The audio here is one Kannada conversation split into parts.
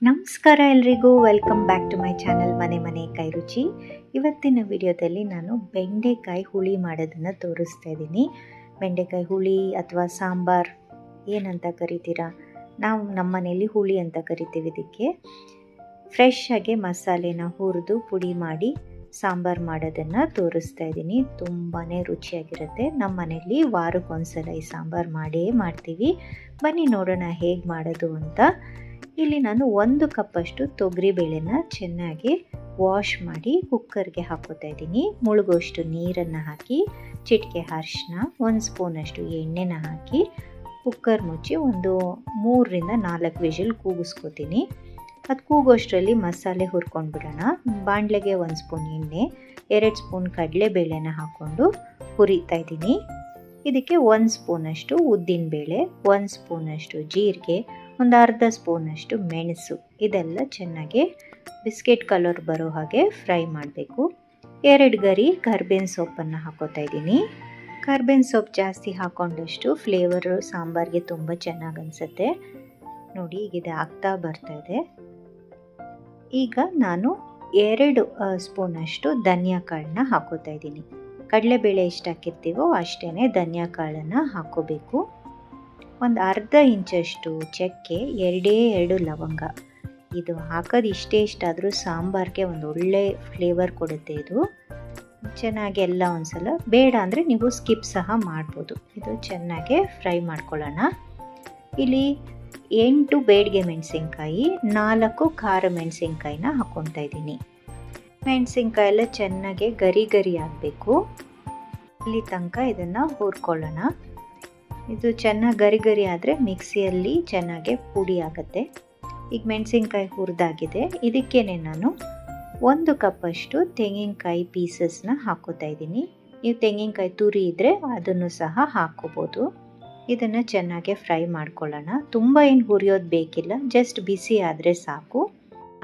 ನಮಸ್ಕಾರ ಎಲ್ರಿಗೂ, welcome back to my channel ಮನೆ ಕೈ ರುಚಿ. ಇವತ್ತಿನ ವಿಡಿಯೋದಲ್ಲಿ ನಾನು ಬೆಂಡೆಕಾಯಿ ಹುಳಿ ಮಾಡೋದನ್ನು ತೋರಿಸ್ತಾ ಇದ್ದೀನಿ. ಬೆಂಡೆಕಾಯಿ ಹುಳಿ ಅಥವಾ ಸಾಂಬಾರ್ ಏನಂತ ಕರಿತೀರಾ, ನಾವು ನಮ್ಮ ಮನೆಯಲ್ಲಿ ಹುಳಿ ಅಂತ ಕರಿತೀವಿ. ಇದಕ್ಕೆ ಫ್ರೆಶ್ ಆಗಿ ಮಸಾಲೆನ ಹುರಿದು ಪುಡಿ ಮಾಡಿ ಸಾಂಬಾರು ಮಾಡೋದನ್ನು ತೋರಿಸ್ತಾ ಇದ್ದೀನಿ. ತುಂಬಾ ರುಚಿಯಾಗಿರುತ್ತೆ. ನಮ್ಮ ಮನೆಯಲ್ಲಿ ವಾರಕ್ಕೊಂದ್ಸಲ ಈ ಸಾಂಬಾರು ಮಾಡ್ತೀವಿ. ಬನ್ನಿ ನೋಡೋಣ ಹೇಗೆ ಮಾಡೋದು ಅಂತ. ಇಲ್ಲಿ ನಾನು 1 ಕಪ್ಪಷ್ಟು ತೊಗರಿಬೇಳೆನ ಚೆನ್ನಾಗಿ ವಾಶ್ ಮಾಡಿ ಕುಕ್ಕರ್ಗೆ ಹಾಕೋತಾ ಇದ್ದೀನಿ. ಮುಳುಗೋಷ್ಟು ನೀರನ್ನು ಹಾಕಿ, ಚಿಟಿಕೆ ಅರಿಶಿನ, 1 ಸ್ಪೂನಷ್ಟು ಎಣ್ಣೆನ ಹಾಕಿ ಕುಕ್ಕರ್ ಮುಚ್ಚಿ ಒಂದು 3-4 ವಿಷಲ್ ಕೂಗಿಸ್ಕೊತೀನಿ. ಅದು ಕೂಗೋಷ್ಟರಲ್ಲಿ ಮಸಾಲೆ ಹುರ್ಕೊಂಡ್ಬಿಡೋಣ. ಬಾಣಲೆಗೆ 1 ಸ್ಪೂನ್ ಎಣ್ಣೆ, 2 ಸ್ಪೂನ್ ಕಡಲೆಬೇಳೆನ ಹಾಕ್ಕೊಂಡು ಹುರಿತಾ ಇದ್ದೀನಿ. ಇದಕ್ಕೆ 1 ಸ್ಪೂನಷ್ಟು ಉದ್ದಿನಬೇಳೆ, 1 ಸ್ಪೂನಷ್ಟು ಜೀರಿಗೆ, ಒಂದು ಅರ್ಧ ಸ್ಪೂನಷ್ಟು ಮೆಣಸು, ಇದೆಲ್ಲ ಚೆನ್ನಾಗಿ ಬಿಸ್ಕೆಟ್ ಕಲರ್ ಬರೋ ಹಾಗೆ ಫ್ರೈ ಮಾಡಬೇಕು. 2 ಗರಿ ಕರ್ಬೇವಿನ ಸೊಪ್ಪನ್ನು ಹಾಕೋತಾ ಇದ್ದೀನಿ. ಕರ್ಬೇವಿನ ಸೊಪ್ಪು ಜಾಸ್ತಿ ಹಾಕೊಂಡಷ್ಟು ಫ್ಲೇವರು ಸಾಂಬಾರಿಗೆ ತುಂಬ ಚೆನ್ನಾಗಿ ಅನಿಸುತ್ತೆ. ನೋಡಿ, ಈಗ ಆಗ್ತಾ ಬರ್ತಾ ಇದೆ. ಈಗ ನಾನು 2 ಸ್ಪೂನಷ್ಟು ಧನಿಯಾ ಕಾಳನ್ನ ಹಾಕೋತಾ ಇದ್ದೀನಿ. ಕಡಲೆಬೇಳೆ ಎಷ್ಟು ಹಾಕಿರ್ತೀವೋ ಅಷ್ಟೇ ಧನಿಯಾ ಕಾಳನ್ನು ಹಾಕೋಬೇಕು. ಒಂದು ಅರ್ಧ ಇಂಚಷ್ಟು ಚಕ್ಕೆ, 2 ಲವಂಗ. ಇದು ಹಾಕೋದು ಇಷ್ಟಾದರೂ ಸಾಂಬಾರಿಗೆ ಒಂದು ಒಳ್ಳೆ ಫ್ಲೇವರ್ ಕೊಡುತ್ತೆ. ಇದು ಚೆನ್ನಾಗಿ ಎಲ್ಲ ಒಂದ್ಸಲ, ಬೇಡ ಅಂದರೆ ನೀವು ಸ್ಕಿಪ್ ಸಹ ಮಾಡ್ಬೋದು. ಇದು ಚೆನ್ನಾಗಿ ಫ್ರೈ ಮಾಡ್ಕೊಳ್ಳೋಣ. ಇಲ್ಲಿ 8 ಬೇಡಿಗೆ ಮೆಣಸಿನ್ಕಾಯಿ, 4 ಖಾರ ಮೆಣಸಿನ್ಕಾಯಿನ ಹಾಕ್ಕೊತಾ ಇದ್ದೀನಿ. ಮೆಣಸಿನ್ಕಾಯಿ ಎಲ್ಲ ಚೆನ್ನಾಗಿ ಗರಿ ಆಗಬೇಕು. ಇಲ್ಲಿ ತನಕ ಇದನ್ನು ಹುರ್ಕೊಳ್ಳೋಣ. ಇದು ಚೆನ್ನಾಗಿ ಗರಿ ಆದರೆ ಮಿಕ್ಸಿಯಲ್ಲಿ ಚೆನ್ನಾಗಿ ಪುಡಿ ಆಗುತ್ತೆ. ಈಗ ಮೆಣಸಿನ್ಕಾಯಿ ಹುರಿದಾಗಿದೆ. ಇದಕ್ಕೇನೆ ನಾನು 1 ಕಪ್ಪಷ್ಟು ತೆಂಗಿನಕಾಯಿ ಪೀಸಸ್ನ ಹಾಕೋತಾ ಇದ್ದೀನಿ. ನೀವು ತೆಂಗಿನಕಾಯಿ ತುರಿ ಇದ್ದರೆ ಅದನ್ನು ಸಹ ಹಾಕೋಬೋದು. ಇದನ್ನು ಚೆನ್ನಾಗಿ ಫ್ರೈ ಮಾಡ್ಕೊಳ್ಳೋಣ. ತುಂಬ ಏನು ಹುರಿಯೋದು ಬೇಕಿಲ್ಲ, ಜಸ್ಟ್ ಬಿಸಿ ಆದರೆ ಸಾಕು.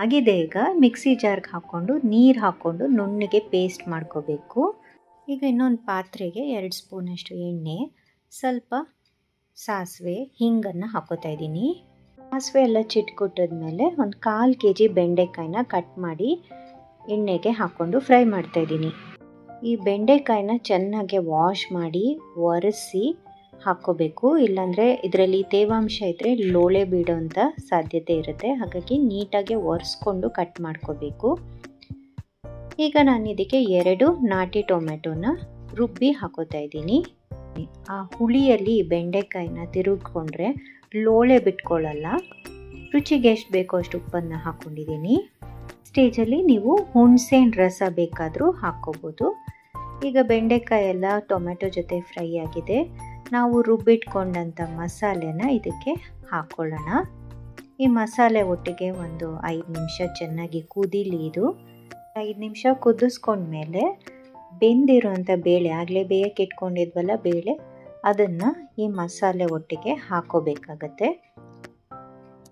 ಆಗಿದೆ. ಈಗ ಮಿಕ್ಸಿ ಜಾರ್ಗೆ ಹಾಕ್ಕೊಂಡು ನೀರು ಹಾಕ್ಕೊಂಡು ನುಣ್ಣಗೆ ಪೇಸ್ಟ್ ಮಾಡ್ಕೋಬೇಕು. ಈಗ ಇನ್ನೊಂದು ಪಾತ್ರೆಗೆ 2 ಸ್ಪೂನಷ್ಟು ಎಣ್ಣೆ, ಸ್ವಲ್ಪ ಸಾಸಿವೆ, ಹಿಂಗನ್ನು ಹಾಕೋತಾ ಇದ್ದೀನಿ. ಸಾಸಿವೆ ಎಲ್ಲ ಚಿಟ್ಕೊಟ್ಟಿದ್ಮೇಲೆ ಒಂದು 1/4 kg ಬೆಂಡೆಕಾಯಿನ ಕಟ್ ಮಾಡಿ ಎಣ್ಣೆಗೆ ಹಾಕ್ಕೊಂಡು ಫ್ರೈ ಮಾಡ್ತಾ ಇದ್ದೀನಿ. ಈ ಬೆಂಡೆಕಾಯಿನ ಚೆನ್ನಾಗಿ ವಾಶ್ ಮಾಡಿ ಒರೆಸಿ ಹಾಕ್ಕೋಬೇಕು. ಇಲ್ಲಾಂದರೆ ಇದರಲ್ಲಿ ತೇವಾಂಶ ಇದ್ದರೆ ಲೋಳೆ ಬಿಡೋಂಥ ಸಾಧ್ಯತೆ ಇರುತ್ತೆ. ಹಾಗಾಗಿ ನೀಟಾಗಿ ಒರೆಸ್ಕೊಂಡು ಕಟ್ ಮಾಡ್ಕೋಬೇಕು. ಈಗ ನಾನು ಇದಕ್ಕೆ 2 ನಾಟಿ ಟೊಮೆಟೊನ ರುಬ್ಬಿ ಹಾಕೋತಾ ಇದ್ದೀನಿ. ಆ ಹುಳಿಯಲ್ಲಿ ಬೆಂಡೆಕಾಯಿನ ತಿರುಗಿಕೊಂಡ್ರೆ ಲೋಳೆ ಬಿಟ್ಕೊಳ್ಳಲ್ಲ. ರುಚಿಗೆ ಎಷ್ಟು ಬೇಕೋ ಅಷ್ಟು ಉಪ್ಪನ್ನು ಹಾಕ್ಕೊಂಡಿದ್ದೀನಿ. ಸ್ಟೇಜಲ್ಲಿ ನೀವು ಹುಣಸೆಹಣ್ಣು ರಸ ಬೇಕಾದರೂ ಹಾಕ್ಕೋಬೋದು. ಈಗ ಬೆಂಡೆಕಾಯಿ ಎಲ್ಲ ಟೊಮೆಟೊ ಜೊತೆ ಫ್ರೈ ಆಗಿದೆ. ನಾವು ರುಬ್ಬಿಟ್ಕೊಂಡಂಥ ಮಸಾಲೆನ ಇದಕ್ಕೆ ಹಾಕ್ಕೊಳ್ಳೋಣ. ಈ ಮಸಾಲೆ ಒಟ್ಟಿಗೆ ಒಂದು 5 ನಿಮಿಷ ಚೆನ್ನಾಗಿ ಕುದೀಲಿ. ಇದು 5 ನಿಮಿಷ ಕುದಿಸ್ಕೊಂಡ್ಮೇಲೆ ಬೆಂದಿರೋಂಥ ಬೇಳೆ, ಆಗಲೇ ಬೇಯಕ್ಕೆ ಇಟ್ಕೊಂಡಿದ್ವಲ್ಲ ಬೇಳೆ, ಅದನ್ನು ಈ ಮಸಾಲೆ ಒಟ್ಟಿಗೆ ಹಾಕೋಬೇಕಾಗತ್ತೆ.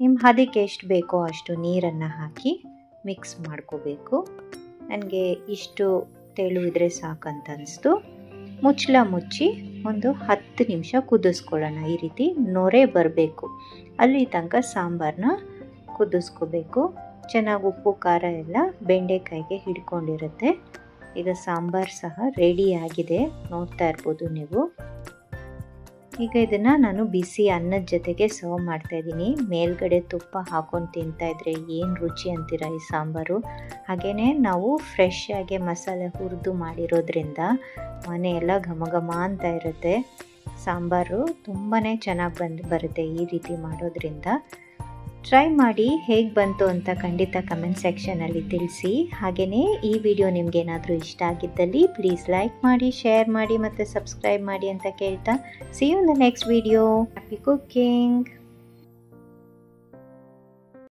ನಿಮ್ಮ ಹದಕ್ಕೆ ಎಷ್ಟು ಬೇಕೋ ಅಷ್ಟು ನೀರನ್ನು ಹಾಕಿ ಮಿಕ್ಸ್ ಮಾಡ್ಕೋಬೇಕು. ನನಗೆ ಇಷ್ಟು ತೆಳು ಇದ್ರೆ ಸಾಕಂತ ಅನಿಸ್ತು. ಮುಚ್ಚಳ ಮುಚ್ಚಿ ಒಂದು 10 ನಿಮಿಷ ಕುದಿಸ್ಕೊಳ್ಳೋಣ. ಈ ರೀತಿ ನೊರೆ ಬರಬೇಕು, ಅಲ್ಲಿ ತನಕ ಸಾಂಬಾರನ್ನ ಕುದಿಸ್ಕೋಬೇಕು. ಚೆನ್ನಾಗಿ ಉಪ್ಪು ಖಾರ ಎಲ್ಲ ಬೆಂಡೆಕಾಯಿಗೆ ಹಿಡ್ಕೊಂಡಿರುತ್ತೆ. ಈಗ ಸಾಂಬಾರು ಸಹ ರೆಡಿ ಆಗಿದೆ, ನೋಡ್ತಾ ಇರ್ಬೋದು ನೀವು. ಈಗ ಇದನ್ನು ನಾನು ಬಿಸಿ ಅನ್ನದ ಜೊತೆಗೆ ಸರ್ವ್ ಮಾಡ್ತಾಯಿದ್ದೀನಿ. ಮೇಲ್ಗಡೆ ತುಪ್ಪ ಹಾಕ್ಕೊಂಡು ತಿಂತಾಯಿದ್ರೆ ಏನು ರುಚಿ ಅಂತೀರ ಈ ಸಾಂಬಾರು. ಹಾಗೆಯೇ ನಾವು ಫ್ರೆಶ್ ಆಗಿ ಮಸಾಲೆ ಹುರಿದು ಮಾಡಿರೋದ್ರಿಂದ ಮನೆಯೆಲ್ಲ ಘಮ ಅಂತ ಇರುತ್ತೆ. ಸಾಂಬಾರು ತುಂಬಾ ಚೆನ್ನಾಗಿ ಬರುತ್ತೆ ಈ ರೀತಿ ಮಾಡೋದ್ರಿಂದ. ಟ್ರೈ ಮಾಡಿ ಹೇಗೆ ಬಂತು ಅಂತ ಖಂಡಿತ ಕಮೆಂಟ್ ಸೆಕ್ಷನಲ್ಲಿ ತಿಳಿಸಿ. ಹಾಗೆಯೇ ಈ ವಿಡಿಯೋ ನಿಮಗೇನಾದರೂ ಇಷ್ಟ ಆಗಿದ್ದಲ್ಲಿ ಪ್ಲೀಸ್ ಲೈಕ್ ಮಾಡಿ, ಶೇರ್ ಮಾಡಿ ಮತ್ತು ಸಬ್ಸ್ಕ್ರೈಬ್ ಮಾಡಿ ಅಂತ ಕೇಳ್ತಾ, see you in the next video. Happy cooking.